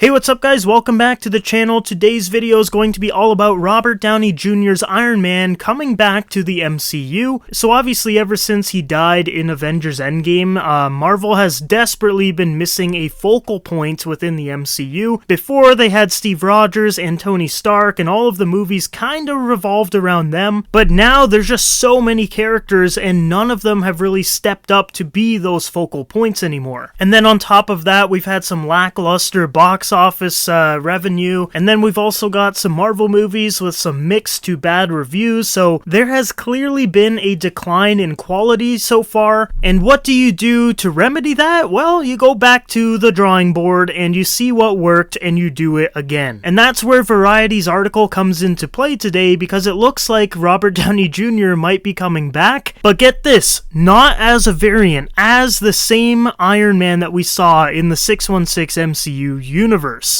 Hey, what's up guys? Welcome back to the channel. Today's video is going to be all about Robert Downey Jr.'s Iron Man coming back to the MCU. So obviously ever since he died in Avengers Endgame, Marvel has desperately been missing a focal point within the MCU. Before they had Steve Rogers and Tony Stark and all of the movies kind of revolved around them, but now there's just so many characters and none of them have really stepped up to be those focal points anymore. And then on top of that, we've had some lackluster box office revenue, and then we've also got some Marvel movies with some mixed to bad reviews, so there has clearly been a decline in quality so far. And what do you do to remedy that? Well, you go back to the drawing board and you see what worked and you do it again. And that's where Variety's article comes into play today, because it looks like Robert Downey Jr. might be coming back, but get this, not as a variant, as the same Iron Man that we saw in the 616 MCU universe.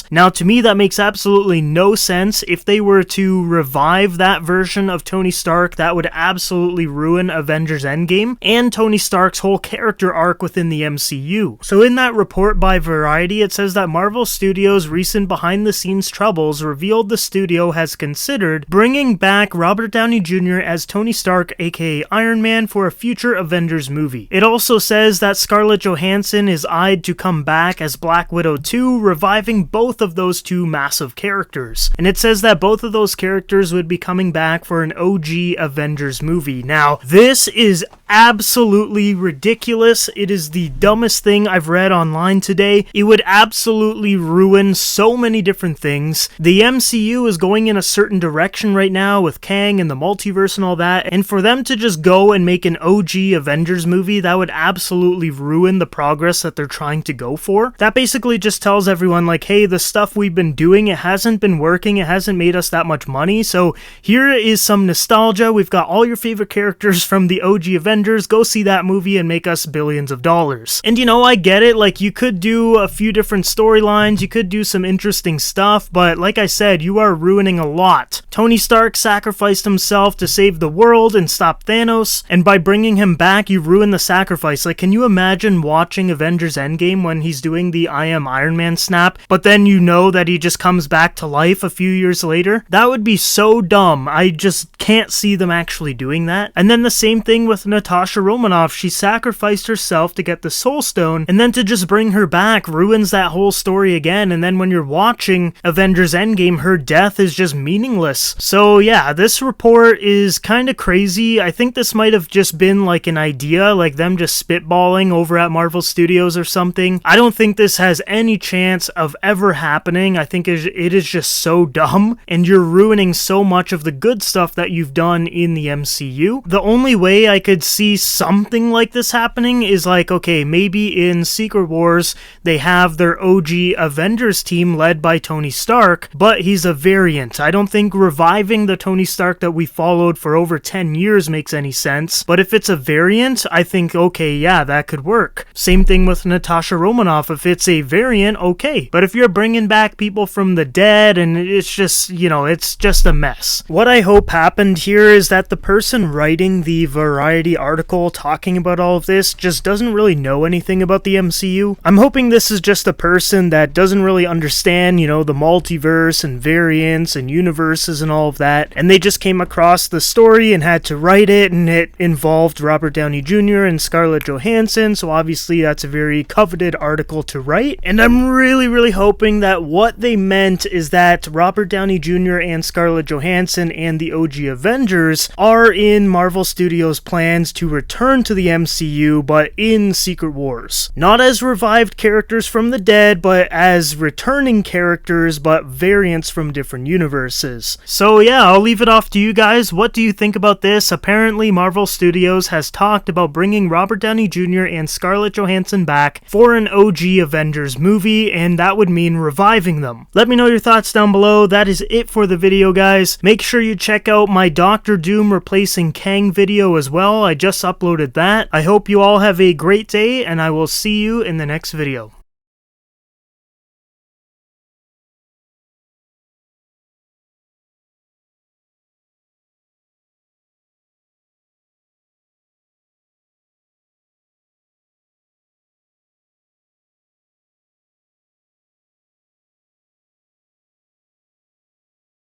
Now, to me, that makes absolutely no sense. If they were to revive that version of Tony Stark, that would absolutely ruin Avengers Endgame and Tony Stark's whole character arc within the MCU. So in that report by Variety, it says that Marvel Studios' recent behind-the-scenes troubles revealed the studio has considered bringing back Robert Downey Jr. as Tony Stark, aka Iron Man, for a future Avengers movie. It also says that Scarlet Johansson is eyed to come back as Black Widow 2, reviving both of those two massive characters. And it says that both of those characters would be coming back for an OG Avengers movie. Now, this is absolutely ridiculous. It is the dumbest thing I've read online today. It would absolutely ruin so many different things. The MCU is going in a certain direction right now with Kang and the multiverse and all that, and for them to just go and make an OG Avengers movie, that would absolutely ruin the progress that they're trying to go for. That basically just tells everyone, like, hey, the stuff we've been doing, it hasn't been working, it hasn't made us that much money, so here is some nostalgia. We've got all your favorite characters from the OG Avengers, go see that movie and make us billions of dollars. And you know, I get it, like, you could do a few different storylines, you could do some interesting stuff, but like I said, you are ruining a lot. Tony Stark sacrificed himself to save the world and stop Thanos, and by bringing him back, you ruin the sacrifice. Like, can you imagine watching Avengers Endgame when he's doing the I am Iron Man snap, but then you know that he just comes back to life a few years later? That would be so dumb. I just can't see them actually doing that. And then the same thing with Natasha Romanoff. She sacrificed herself to get the Soul Stone, and then to just bring her back ruins that whole story again. And then when you're watching Avengers Endgame, her death is just meaningless. So yeah, this report is kind of crazy. I think this might have just been like an idea, like them just spitballing over at Marvel Studios or something. I don't think this has any chance of ever happening. I think it is just so dumb, and you're ruining so much of the good stuff that you've done in the MCU. The only way I could see something like this happening is like, okay, maybe in Secret Wars they have their OG Avengers team led by Tony Stark, but he's a variant. I don't think reviving the Tony Stark that we followed for over 10 years makes any sense, but if it's a variant, I think, okay, yeah, that could work. Same thing with Natasha Romanoff. If it's a variant, okay, but if you're bringing back people from the dead and it's just, you know, it's just a mess. What I hope happened here is that the person writing the Variety article talking about all of this just doesn't really know anything about the MCU. I'm hoping this is just a person that doesn't really understand, you know, the multiverse and variants and universes and all of that, and they just came across the story and had to write it, and it involved Robert Downey Jr. and Scarlett Johansson, so obviously that's a very coveted article to write, and I'm really hoping that what they meant is that Robert Downey Jr. and Scarlett Johansson and the OG Avengers are in Marvel Studios' plans to return to the MCU, but in Secret Wars. Not as revived characters from the dead, but as returning characters, but variants from different universes. So yeah, I'll leave it off to you guys. What do you think about this? Apparently, Marvel Studios has talked about bringing Robert Downey Jr. and Scarlett Johansson back for an OG Avengers movie, and that would mean reviving them. Let me know your thoughts down below. That is it for the video, guys. Make sure you check out my Doctor Doom replacing Kang video as well. I just uploaded that. I hope you all have a great day, and I will see you in the next video.